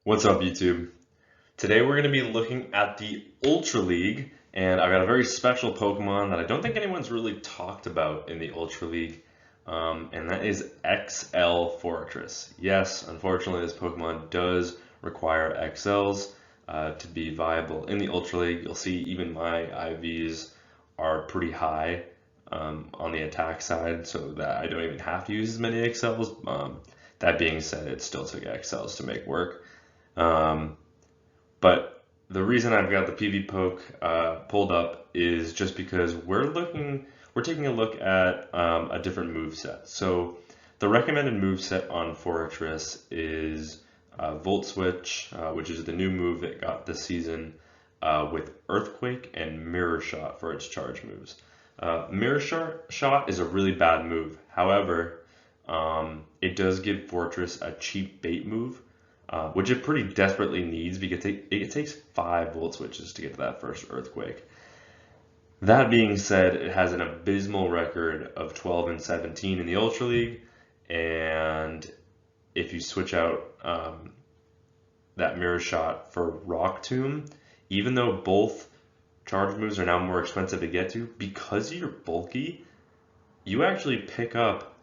What's up, YouTube? Today we're going to be looking at the Ultra League, and I've got a very special Pokemon that I don't think anyone's really talked about in the Ultra League, and that is XL Forretress. Yes, unfortunately, this Pokemon does require XLs to be viable in the Ultra League. You'll see even my IVs are pretty high on the attack side, so that I don't even have to use as many XLs. That being said, it still took XLs to make work. Um, but the reason I've got the PV poke pulled up is just because we're taking a look at a different move set. So the recommended move set on Forretress is Volt Switch, which is the new move it got this season with Earthquake and Mirror Shot for its charge moves. Shot is a really bad move. However, it does give Fortress a cheap bait move, which it pretty desperately needs because it takes 5 volt switches to get to that first Earthquake. That being said, it has an abysmal record of 12 and 17 in the Ultra League, and if you switch out that Mirror Shot for Rock Tomb, even though both charge moves are now more expensive to get to, because you're bulky, you actually pick up,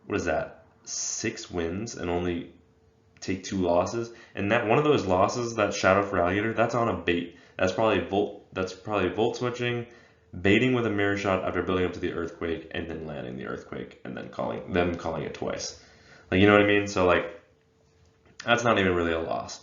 what is that, 6 wins and only take 2 losses, and that one of those losses, that Shadow for Alligator, that's on a bait. That's probably volt switching, baiting with a mirror shot after building up to the Earthquake, and then landing the Earthquake, and then calling it twice. Like, you know what I mean? So like, that's not even really a loss.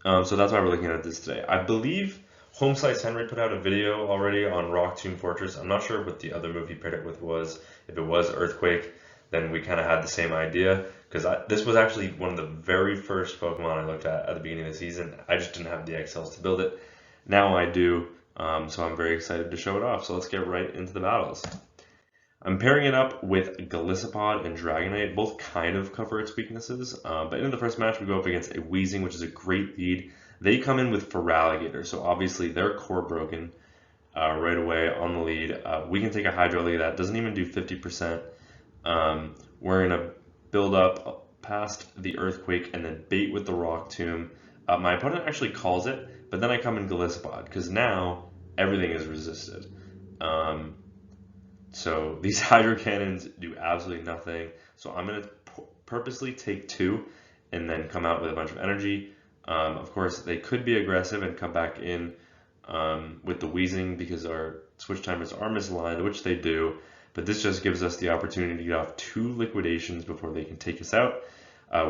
So that's why we're looking at this today. I believe Home Slice Henry put out a video already on Rock Tomb Fortress. I'm not sure what the other move he paired it with was. If it was Earthquake, then we kind of had the same idea, because this was actually one of the very first Pokemon I looked at the beginning of the season. I just didn't have the XLs to build it. Now I do, so I'm very excited to show it off. So let's get right into the battles. I'm pairing it up with Golisopod and Dragonite. Both kind of cover its weaknesses, but in the first match we go up against a Weezing, which is a great lead. They come in with Feraligatr, so obviously they're core broken right away on the lead. We can take a Hydro Lead that doesn't even do 50%. We're going to build up past the Earthquake and then bait with the Rock Tomb. My opponent actually calls it, but then I come in Golisopod because now everything is resisted. So these Hydro Cannons do absolutely nothing. So I'm going to purposely take 2 and then come out with a bunch of energy. Of course, they could be aggressive and come back in with the Weezing because our switch timers are misaligned, which they do. But this just gives us the opportunity to get off 2 liquidations before they can take us out,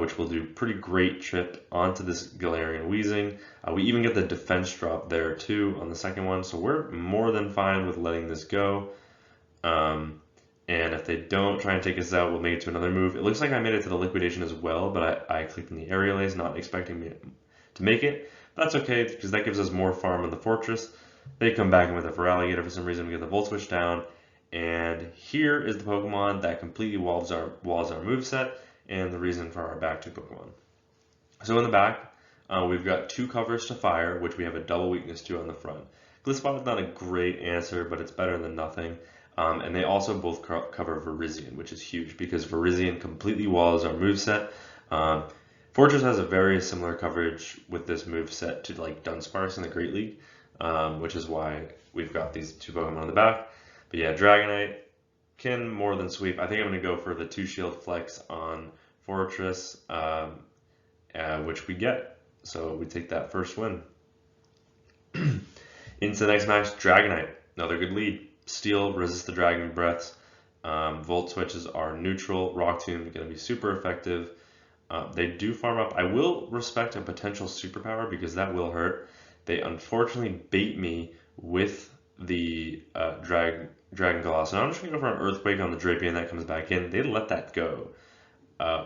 which will do pretty great trip onto this Galarian Weezing. We even get the defense drop there too on the second one, so we're more than fine with letting this go. And if they don't try and take us out, we'll make it to another move. It looks like I made it to the liquidation as well, but I clicked in the aerial ace, not expecting me to make it. But that's okay, because that gives us more farm in the fortress. They come back in with a Feraligatr for some reason. We get the Volt Switch down. And here is the Pokemon that completely walls our moveset and the reason for our back 2 Pokemon. So in the back, we've got 2 covers to fire, which we have a double weakness to on the front. Glisspot is not a great answer, but it's better than nothing. And they also both cover Virizion, which is huge because Virizion completely walls our moveset. Fortress has a very similar coverage with this moveset to like Dunsparce in the Great League, which is why we've got these 2 Pokemon on the back. But yeah, Dragonite can more than sweep. I think I'm going to go for the 2 shield flex on Fortress, which we get. So we take that first win. Into the next match, Dragonite, another good lead. Steel, resist the Dragon Breaths. Volt switches are neutral. Rock Tomb is going to be super effective. They do farm up. I will respect a potential superpower because that will hurt. They unfortunately bait me with the Dragon Glass. So now I'm just going to go for an Earthquake on the Drapion that comes back in. They let that go,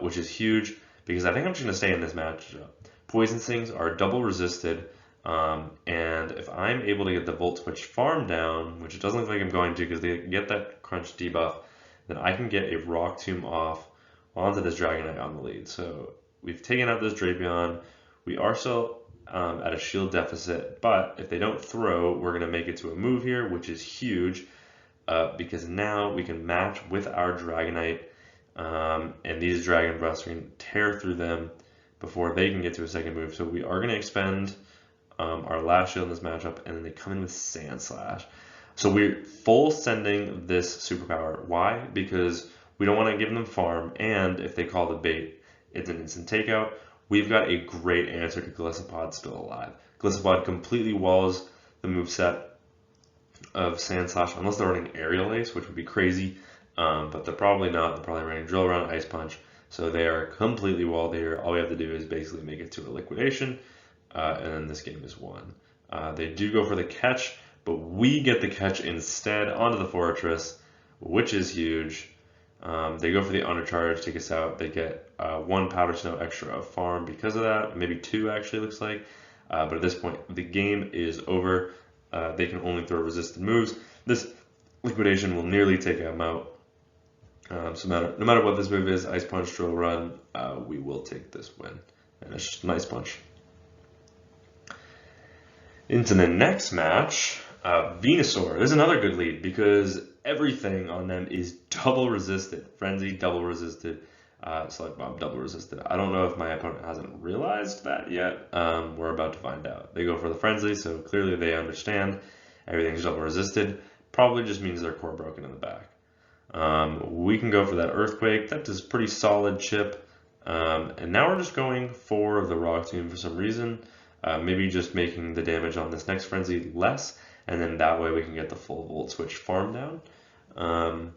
which is huge because I think I'm just going to stay in this matchup. Poison Stings are double resisted. And if I'm able to get the Volt Switch farm down, which it doesn't look like I'm going to because they get that crunch debuff, then I can get a Rock Tomb off onto this Dragonite on the lead. So we've taken out this Drapion. We are still at a shield deficit, but if they don't throw, we're going to make it to a move here, which is huge because now we can match with our Dragonite, and these Dragon Breaths are going to tear through them before they can get to a second move. So we are going to expend our last shield in this matchup, and then they come in with Sand Slash. So we're full sending this superpower. Why? Because we don't want to give them farm, and if they call the bait, it's an instant takeout. We've got a great answer to Gliscopod still alive. Gliscopod completely walls the moveset of Sand Slash, unless they're running Aerial Ace, which would be crazy, but they're probably not. They're probably running Drill Run, Ice Punch, so they are completely walled here. All we have to do is basically make it to a liquidation, and then this game is won. They do go for the catch, but we get the catch instead onto the Forretress, which is huge. They go for the undercharge, take us out. They get 1 Powder Snow extra of farm because of that, maybe 2 actually looks like. But at this point, the game is over. They can only throw resisted moves. This liquidation will nearly take them out. So no matter what this move is, Ice Punch, Drill Run, we will take this win. And it's just a nice punch. Into the next match, Venusaur. This is another good lead because everything on them is double resisted. Frenzy, double resisted. Select Bomb, double resisted. I don't know if my opponent hasn't realized that yet. We're about to find out. They go for the Frenzy, so clearly they understand everything's double resisted. Probably just means they're core broken in the back. We can go for that Earthquake. That does pretty solid chip. And now we're just going for the Rock Tomb for some reason. Maybe just making the damage on this next Frenzy less, and then that way we can get the full Volt Switch farm down.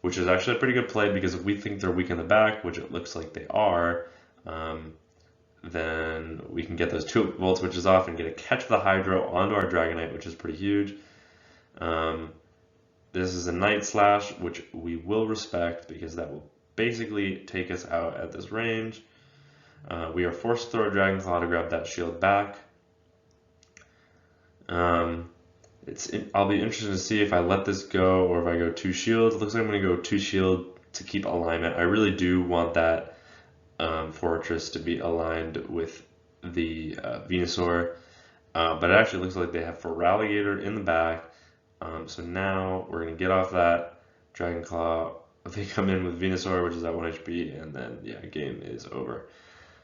Which is actually a pretty good play, because if we think they're weak in the back, which it looks like they are, then we can get those 2 Volt Switches off and get a catch of the Hydro onto our Dragonite, which is pretty huge. This is a Night Slash, which we will respect, because that will basically take us out at this range. We are forced to throw a Dragon Claw to grab that shield back. I'll be interested to see if I let this go or if I go 2 shields. It looks like I'm going to go 2 shield to keep alignment. I really do want that Forretress to be aligned with the Venusaur, but it actually looks like they have Feraligatr in the back. So now we're going to get off that Dragon Claw. They come in with Venusaur, which is at 1 HP, and then yeah, game is over.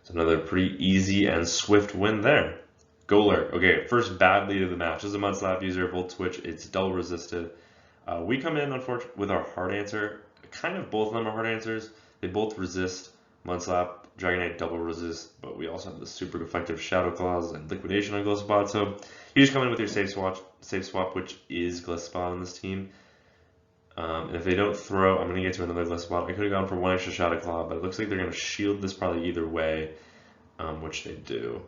So another pretty easy and swift win there. Golurk. Okay, first bad lead of the match. This is a Mud Slap user, Volt Switch. It's double resisted. We come in, unfortunately, with our hard answer. Kind of both of them are hard answers. They both resist Mud Slap. Dragonite double resist, but we also have the super effective Shadow Claws and Liquidation on Gliscopod. So you just come in with your safe swap, which is Gliscopod on this team. And if they don't throw, I'm going to get to another Gliscopod. I could have gone for 1 extra Shadow Claw, but it looks like they're going to shield this probably either way, which they do.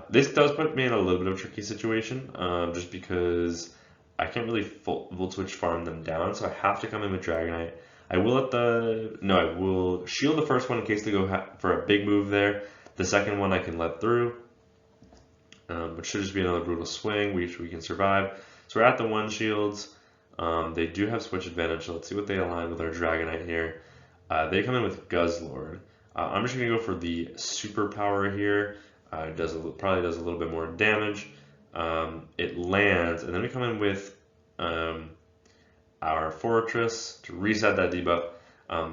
This does put me in a little bit of a tricky situation, just because I can't really Volt Switch farm them down, so I have to come in with Dragonite. I will shield the first one in case they go for a big move there. The second one I can let through, which should just be another brutal swing, which we can survive. So we're at the 1 shields. They do have switch advantage, so let's see what they align with our Dragonite here. They come in with Guzzlord. I'm just going to go for the superpower here. It probably does a little bit more damage. It lands, and then we come in with our Forretress to reset that debuff.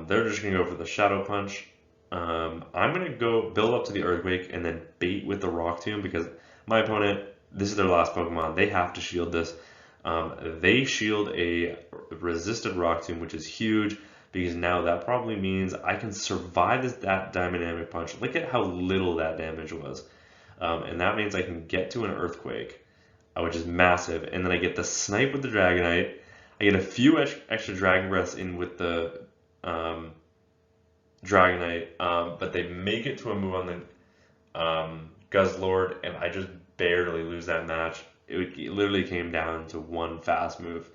They're just going to go for the Shadow Punch. I'm going to go build up to the Earthquake and then bait with the Rock Tomb, because my opponent, this is their last Pokemon. They have to shield this. They shield a resisted Rock Tomb, which is huge, because now that probably means I can survive that Dynamic Punch. Look at how little that damage was. And that means I can get to an Earthquake, which is massive, and then I get the Snipe with the Dragonite. I get a few extra Dragon Breaths in with the Dragonite, but they make it to a move on the Guzzlord, and I just barely lose that match. It literally came down to 1 fast move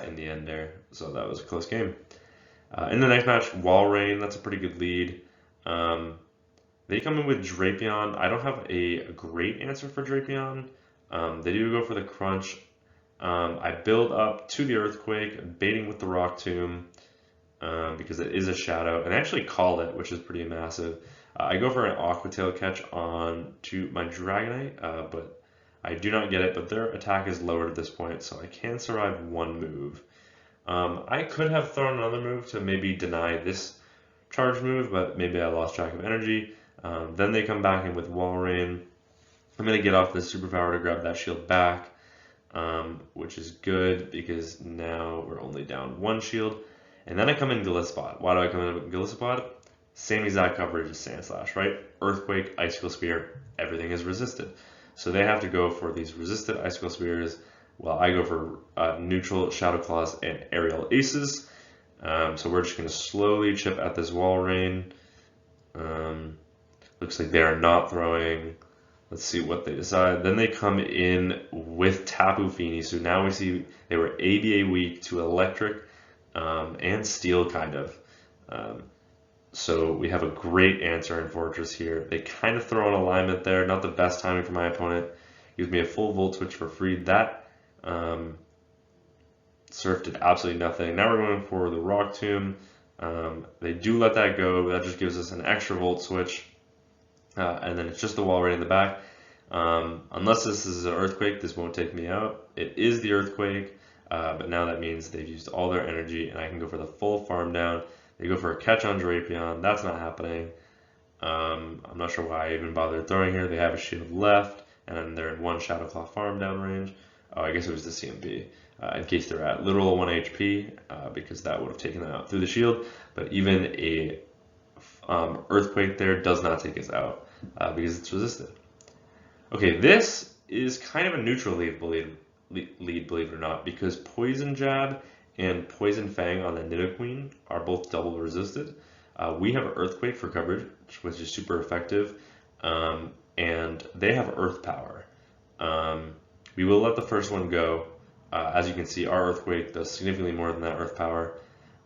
in the end there, so that was a close game. In the next match, Walrein, that's a pretty good lead. They come in with Drapion. I don't have a great answer for Drapion. They do go for the Crunch. I build up to the Earthquake, baiting with the Rock Tomb, because it is a Shadow, and I actually call it, which is pretty massive. I go for an Aqua Tail catch on to my Dragonite, but I do not get it, but their attack is lowered at this point, so I can survive 1 move. I could have thrown another move to maybe deny this charge move, but maybe I lost track of energy. Then they come back in with Walrein. I'm going to get off this superpower to grab that shield back, which is good because now we're only down 1 shield. And then I come in Gliscod. Why do I come in Gliscod? Same exact coverage as Sandslash, right? Earthquake, Icicle Spear, everything is resisted. So they have to go for these resisted Icicle Spears, while I go for neutral Shadow Claws and Aerial Aces. So we're just going to slowly chip at this Walrein. Looks like they are not throwing. Let's see what they decide. Then they come in with Tapu Fini. So now we see they were ABA weak to Electric and Steel, kind of. So we have a great answer in Forretress here. They kind of throw an alignment there. Not the best timing for my opponent. Gives me a full Volt Switch for free. That Surf did absolutely nothing. Now we're going for the Rock Tomb. They do let that go. That just gives us an extra Volt Switch. And then it's just the wall right in the back. Unless this is an Earthquake, this won't take me out. It is the Earthquake, but now that means they've used all their energy, and I can go for the full farm down. They go for a catch on Drapion. That's not happening. I'm not sure why I even bothered throwing here. They have a shield left, and then they're in 1 Shadow Claw farm down range. Oh, I guess it was the CMB. In case they're at literal 1 HP, because that would have taken them out through the shield. But even a Earthquake there does not take us out because it's resisted. Okay, this is kind of a neutral lead, believe it or not, because Poison Jab and Poison Fang on the Nidoqueen are both double resisted. We have Earthquake for coverage, which is super effective, and they have Earth Power. We will let the first one go. As you can see, our Earthquake does significantly more than that Earth Power.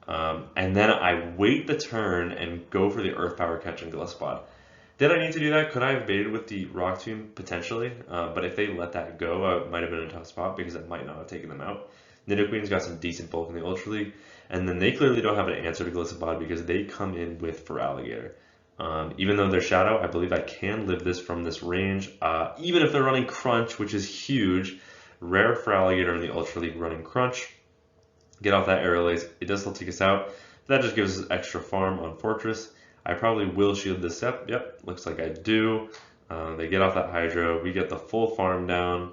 And then I wait the turn and go for the Earth Power catch and Gliscod. Did I need to do that? Could I have baited with the Rock Tomb? Potentially. But if they let that go, I might have been in a tough spot because it might not have taken them out. Nidoqueen's got some decent bulk in the Ultra League. And then they clearly don't have an answer to Gliscod because they come in with Feraligatr. Even though they're Shadow, I believe I can live this from this range. Even if they're running Crunch, which is huge. Rare Feraligatr in the Ultra League running Crunch. Get off that Aerial Ace. It does still take us out. That just gives us extra farm on Forretress. I probably will shield this up. Yep, looks like I do. They get off that Hydro. We get the full farm down.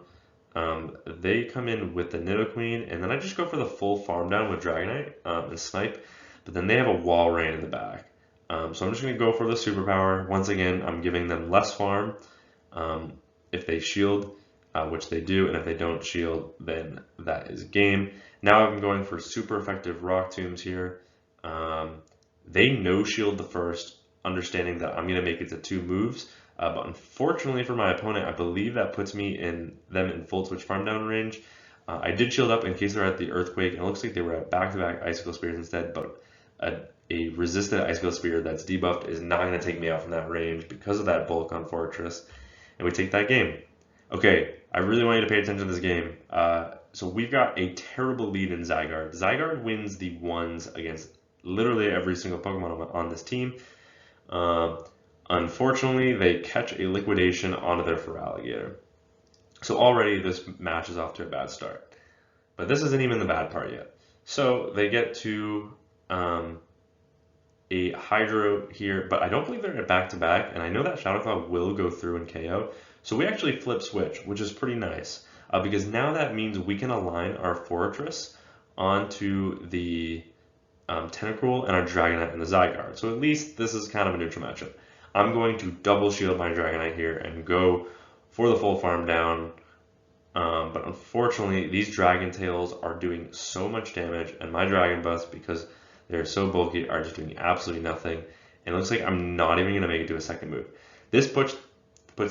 They come in with the Nidoqueen, and then I just go for the full farm down with Dragonite and Snipe. But then they have a Walrein in the back. So I'm just going to go for the Superpower. Once again, I'm giving them less farm if they shield, which they do, and if they don't shield, then that is game. Now I'm going for super effective Rock Tombs here. They no-shield the first, understanding that I'm going to make it to 2 moves. But unfortunately for my opponent, I believe that puts me in them in Volt Switch farm down range. I did shield up in case they're at the Earthquake, and it looks like they were at back-to-back Icicle Spears instead, but a resisted Icicle Spear that's debuffed is not going to take me out from that range because of that bulk on Forretress, and we take that game. Okay, I really want you to pay attention to this game. So we've got a terrible lead in Zygarde. Zygarde wins the 1s against literally every single Pokemon on this team. Unfortunately, they catch a Liquidation onto their Feraligatr. So already this match is off to a bad start. But this isn't even the bad part yet. So they get to a Hydro here, but I don't believe they're at back-to-back, and I know that Shadow Claw will go through and KO. So we actually flip switch, which is pretty nice, because now that means we can align our Forretress onto the Tentacruel and our Dragonite and the Zygarde. So at least this is kind of a neutral matchup. I'm going to double shield my Dragonite here and go for the full farm down. But unfortunately, these Dragon Tails are doing so much damage, and my Dragon Busts, because they're so bulky, are just doing absolutely nothing. And it looks like I'm not even going to make it to a second move. This puts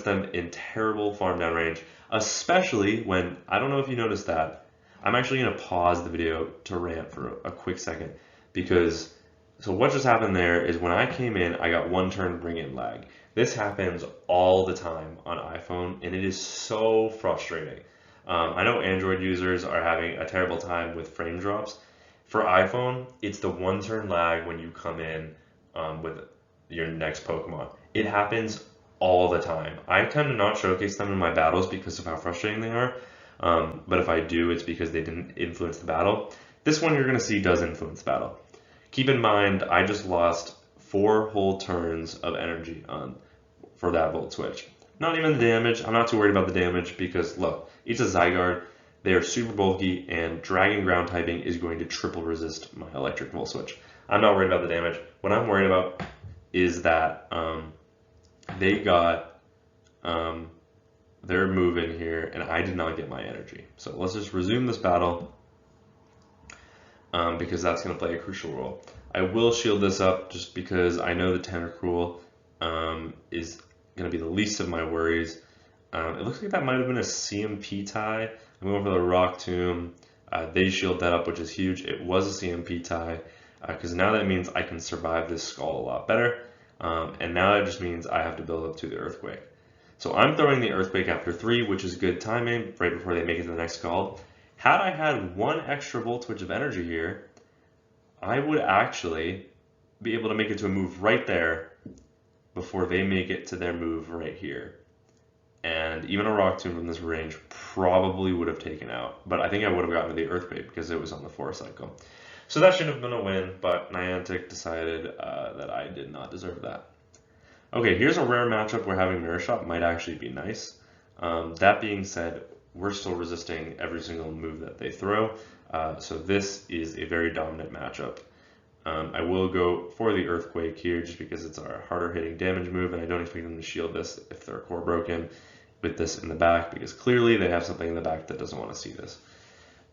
them in terrible farm down range, especially when, I don't know if you noticed that, I'm actually going to pause the video to rant for a quick second, because, so what just happened there is when I came in, I got 1 turn bring in lag. This happens all the time on iPhone, and it is so frustrating. I know Android users are having a terrible time with frame drops. For iPhone, it's the 1 turn lag when you come in with your next Pokemon. It happens all the time. I tend to not showcase them in my battles because of how frustrating they are. But if I do, it's because they didn't influence the battle. This one you're going to see does influence the battle. Keep in mind, I just lost 4 whole turns of energy on for that Volt Switch. Not even the damage. I'm not too worried about the damage because, look, it's a Zygarde. They are super bulky, and Dragon Ground typing is going to triple resist my Electric Volt Switch. I'm not worried about the damage. What I'm worried about is that they got their move in here, and I did not get my energy. So let's just resume this battle because that's going to play a crucial role. I will shield this up just because I know the Tentacruel is going to be the least of my worries. It looks like that might have been a CMP tie. I'm going for the Rock Tomb. They shield that up, which is huge. It was a CMP tie because now that means I can survive this Skull a lot better. And now it just means I have to build up to the Earthquake. So I'm throwing the Earthquake after 3, which is good timing, right before they make it to the next Skull. Had I had 1 extra Volt Switch of energy here, I would actually be able to make it to a move right there before they make it to their move right here. And even a Rock Tomb from this range probably would have taken out, but I think I would have gotten to the Earthquake because it was on the 4 cycle. So that should have been a win, but Niantic decided that I did not deserve that. Okay, here's a rare matchup where having Mirror Shot might actually be nice. That being said, we're still resisting every single move that they throw, so this is a very dominant matchup. I will go for the Earthquake here just because it's our harder hitting damage move, and I don't expect them to shield this if they're core broken with this in the back because clearly they have something in the back that doesn't want to see this.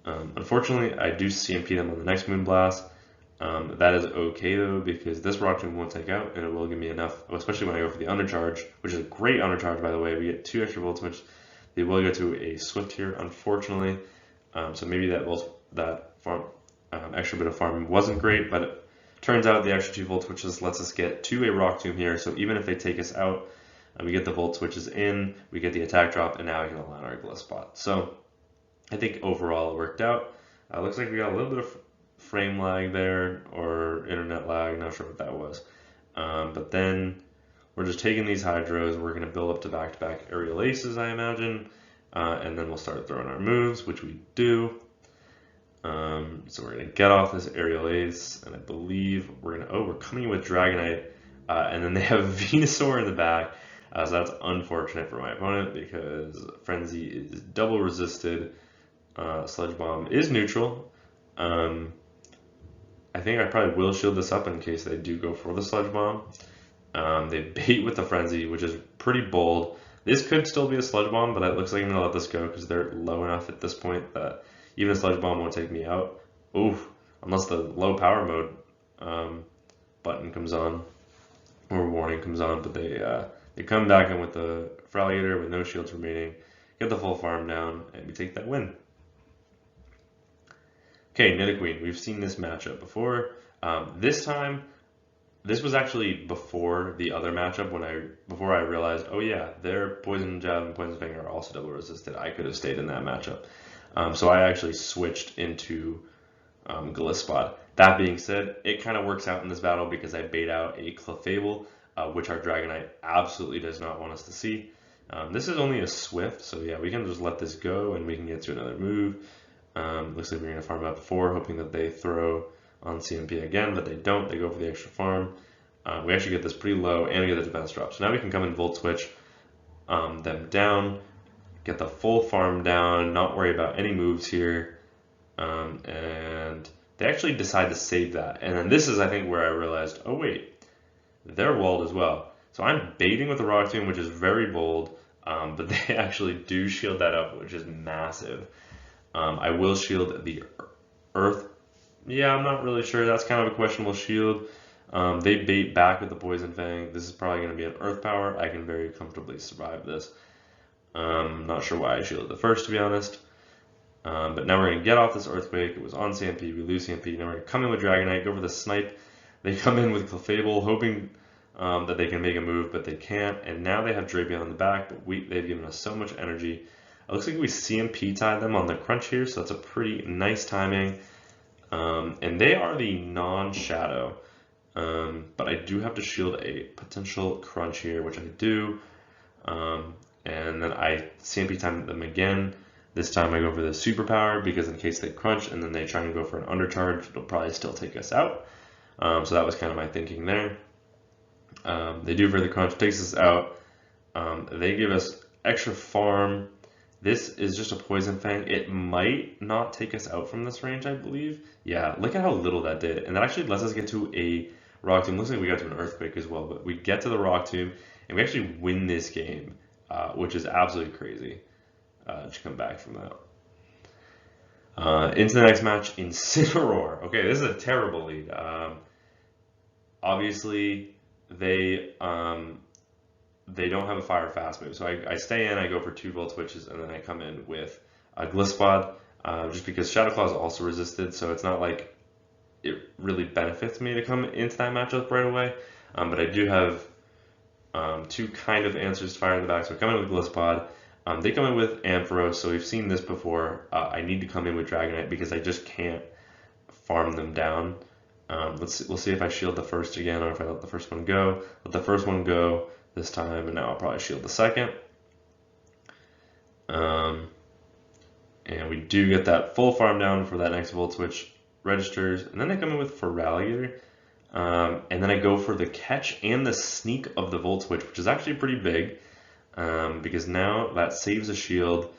Unfortunately, I do CMP them on the next Moonblast. That is okay though because this Rock Tomb won't take out and it will give me enough, especially when I go for the Undercharge, which is a great Undercharge by the way. We get 2 extra Volt Switch. They will go to a Swift here, unfortunately. So maybe that extra bit of farm wasn't great, but it turns out the extra 2 Volt Switches lets us get to a Rock Tomb here. So even if they take us out, we get the Volt Switches in, we get the attack drop, and now we can align our Glyph spot. So I think overall it worked out. Looks like we got a little bit of frame lag there, or internet lag, not sure what that was. But then we're just taking these Hydros, we're going to build up to back-to-back Aerial Aces, I imagine, and then we'll start throwing our moves, which we do. So we're going to get off this Aerial Ace, and I believe we're coming in with Dragonite, and then they have Venusaur in the back, so that's unfortunate for my opponent because Frenzy is double resisted. Sludge Bomb is neutral. I think I probably will shield this up in case they do go for the Sludge Bomb. They bait with the Frenzy, which is pretty bold. This could still be a Sludge Bomb, but it looks like I'm going to let this go because they're low enough at this point that even a Sludge Bomb won't take me out. Oof, unless the low power mode button comes on or warning comes on, but they come back in with the Feraligatr with no shields remaining, get the full farm down, and we take that win. Okay, Nidoqueen, we've seen this matchup before. This time, this was actually before the other matchup before I realized, oh yeah, their Poison Jab and Poison Fang are also double resisted. I could have stayed in that matchup. So I actually switched into Glyph Spot. That being said, it kind of works out in this battle because I bait out a Clefable, which our Dragonite absolutely does not want us to see. This is only a Swift, so yeah, we can just let this go and we can get to another move. Looks like we're going to farm up 4, hoping that they throw on CMP again, but they don't. They go for the extra farm. We actually get this pretty low, and we get the defense drop. So now we can come and Volt Switch them down, get the full farm down, not worry about any moves here. And they actually decide to save that. And then this is, I think, where I realized, oh wait, they're walled as well. So I'm baiting with the Rock Tomb, which is very bold, but they actually do shield that up, which is massive. I will shield the Earth. Yeah, I'm not really sure. That's kind of a questionable shield. They bait back with the Poison Fang. This is probably going to be an Earth Power. I can very comfortably survive this. Not sure why I shielded the first, to be honest. But now we're going to get off this Earthquake. It was on CMP. We lose CMP. Now we're going to come in with Dragonite, go for the Snipe. They come in with Clefable, hoping that they can make a move, but they can't. And now they have Drapion on the back, but they've given us so much energy. It looks like we CMP tied them on the crunch here, so that's a pretty nice timing. And they are the non-shadow, but I do have to shield a potential crunch here, which I do. And then I CMP time them again. This time I go for the superpower because in case they crunch and then they try and go for an undercharge, it'll probably still take us out. So that was kind of my thinking there. They do for the crunch, takes us out. They give us extra farm. This is just a Poison Fang. It might not take us out from this range, I believe. Yeah, look at how little that did. And that actually lets us get to a Rock Tomb. Looks like we got to an Earthquake as well, but we get to the Rock Tomb, and we actually win this game, which is absolutely crazy to come back from that. Into the next match, Incineroar. Okay, this is a terrible lead. Obviously, they don't have a fire fast move, so I stay in, I go for 2 Volt Switches, and then I come in with a Gliscod, just because Shadow Claw is also resisted, so it's not like it really benefits me to come into that matchup right away. But I do have 2 kind of answers to fire in the back, so I come in with Gliscod. They come in with Ampharos, so we've seen this before. I need to come in with Dragonite because I just can't farm them down. We'll see if I shield the first again or if I let the first one go. Let the first one go this time, and now I'll probably shield the second. And we do get that full farm down for that next Volt Switch registers, and then they come in with Feraligatr. And then I go for the catch and the sneak of the Volt Switch, which is actually pretty big. Because now that saves a shield,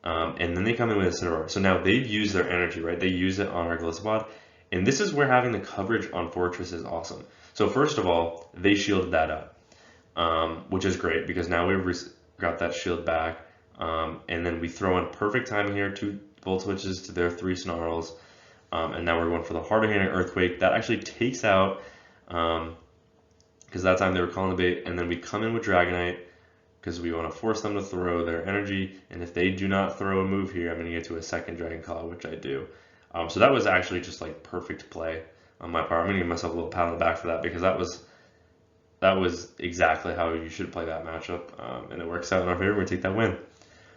and then they come in with Incineroar. So now they've used their energy, right? They use it on our Gliscod, and this is where having the coverage on Forretress is awesome. So first of all, they shielded that up, which is great because now we've got that shield back, and then we throw in perfect timing here, 2 Volt Switches to their 3 Snarls, and now we're going for the Hard Hitting Earthquake. That actually takes out, because that time they were calling the bait, and then we come in with Dragonite, because we want to force them to throw their energy, and if they do not throw a move here, I'm going to get to a second Dragon Claw, which I do. So that was actually just like perfect play on my part. I'm going to give myself a little pat on the back for that, because that was exactly how you should play that matchup, and it works out in our favor. We take that win.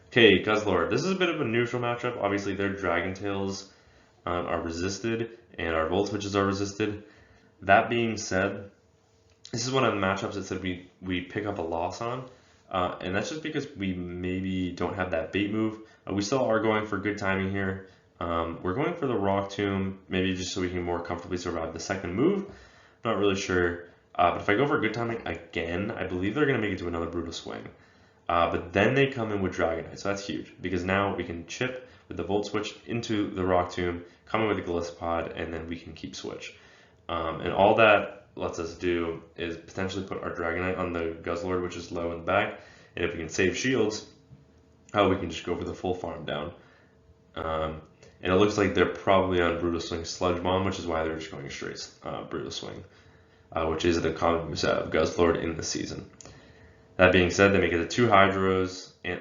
Okay, Guzzlord. This is a bit of a neutral matchup. Obviously, their Dragon Tails are resisted, and our Volt Switches are resisted. That being said, this is one of the matchups that said we pick up a loss on. And that's just because we maybe don't have that bait move. We still are going for good timing here. We're going for the Rock Tomb, maybe just so we can more comfortably survive the second move. I'm not really sure. But if I go for good timing again, I believe they're going to make it to another Brutal Swing. But then they come in with Dragonite, so that's huge. Because now we can chip with the Volt Switch into the Rock Tomb, come in with the Gliscod, and then we can keep switch. And all that lets us do is potentially put our Dragonite on the Guzzlord, which is low in the back, and if we can save shields, we can just go for the full farm down. And it looks like they're probably on Brutal Swing Sludge Bomb, which is why they're just going straight Brutal Swing, which is the common moveset of Guzzlord in the season. That being said, they make it to 2 Hydros, and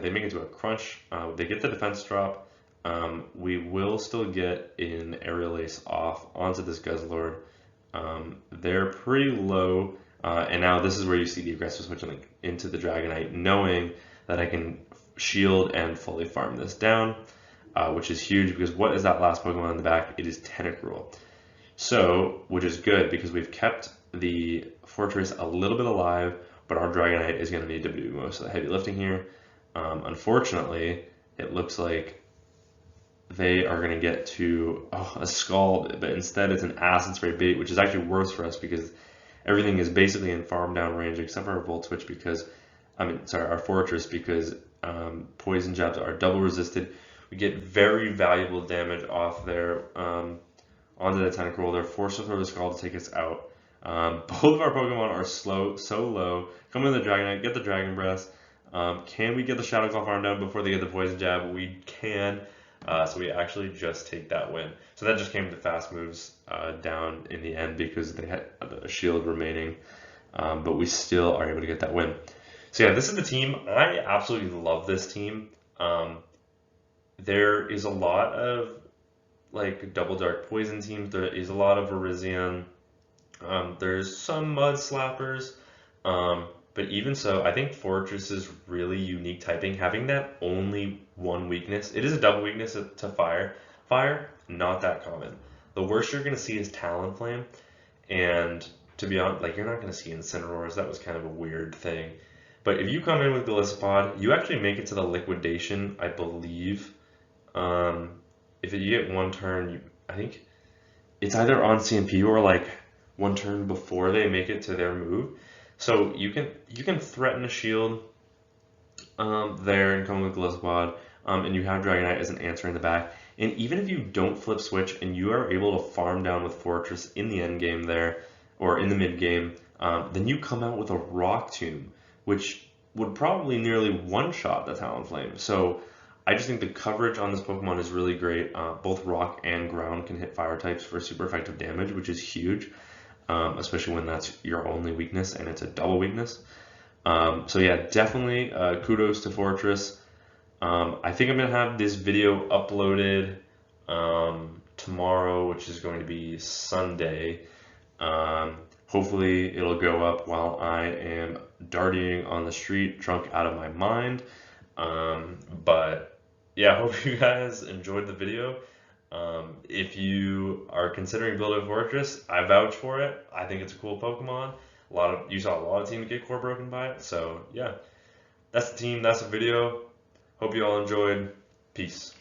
they make it to a Crunch. They get the defense drop. We will still get an Aerial Ace off onto this Guzzlord. They're pretty low, and now this is where you see the aggressive switch into the Dragonite, knowing that I can shield and fully farm this down, which is huge because what is that last Pokemon in the back? It is Tentacruel. So, which is good because we've kept the Forretress a little bit alive, but our Dragonite is going to need to do most of the heavy lifting here. Unfortunately, it looks like they are going to get to a Scald, but instead it's an Acid Spray bait, which is actually worse for us because everything is basically in farm down range except for our Volt Switch our Forretress, because Poison Jabs are double resisted. We get very valuable damage off there onto the Tentacruel. They're forced to throw the Scald to take us out. Both of our Pokemon are so low. Come in the Dragonite, get the Dragon Breath. Can we get the Shadow Claw farm down before they get the Poison Jab? We can. So we actually just take that win. So that just came to fast moves down in the end because they had a shield remaining, but we still are able to get that win. So yeah, this is the team. I absolutely love this team. There is a lot of like Double Dark Poison teams. There is a lot of Virizion. There's some Mud Slappers. But even so, I think Forretress is really unique typing, having that only one weakness. It is a double weakness to fire. Fire, not that common. The worst you're going to see is Talonflame, and to be honest, like, you're not going to see Incineroars. That was kind of a weird thing. But if you come in with Gliscod, you actually make it to the liquidation, I believe. If you get one turn, I think it's either on CMP or like one turn before they make it to their move. So you can threaten a shield there and come with Gliscod, and you have Dragonite as an answer in the back. And even if you don't flip switch and you are able to farm down with Forretress in the end game there, or in the mid game, then you come out with a Rock Tomb, which would probably nearly one-shot the Talonflame. So I just think the coverage on this Pokemon is really great. Both Rock and Ground can hit Fire types for super effective damage, which is huge, especially when that's your only weakness and it's a double weakness. So yeah, definitely kudos to Forretress. I think I'm going to have this video uploaded tomorrow, which is going to be Sunday. Hopefully it'll go up while I am darting on the street, drunk out of my mind. But yeah, I hope you guys enjoyed the video. If you are considering building Forretress, I vouch for it. I think it's a cool Pokemon. You saw a lot of teams get core broken by it. So yeah, that's the team, that's the video. Hope you all enjoyed. Peace.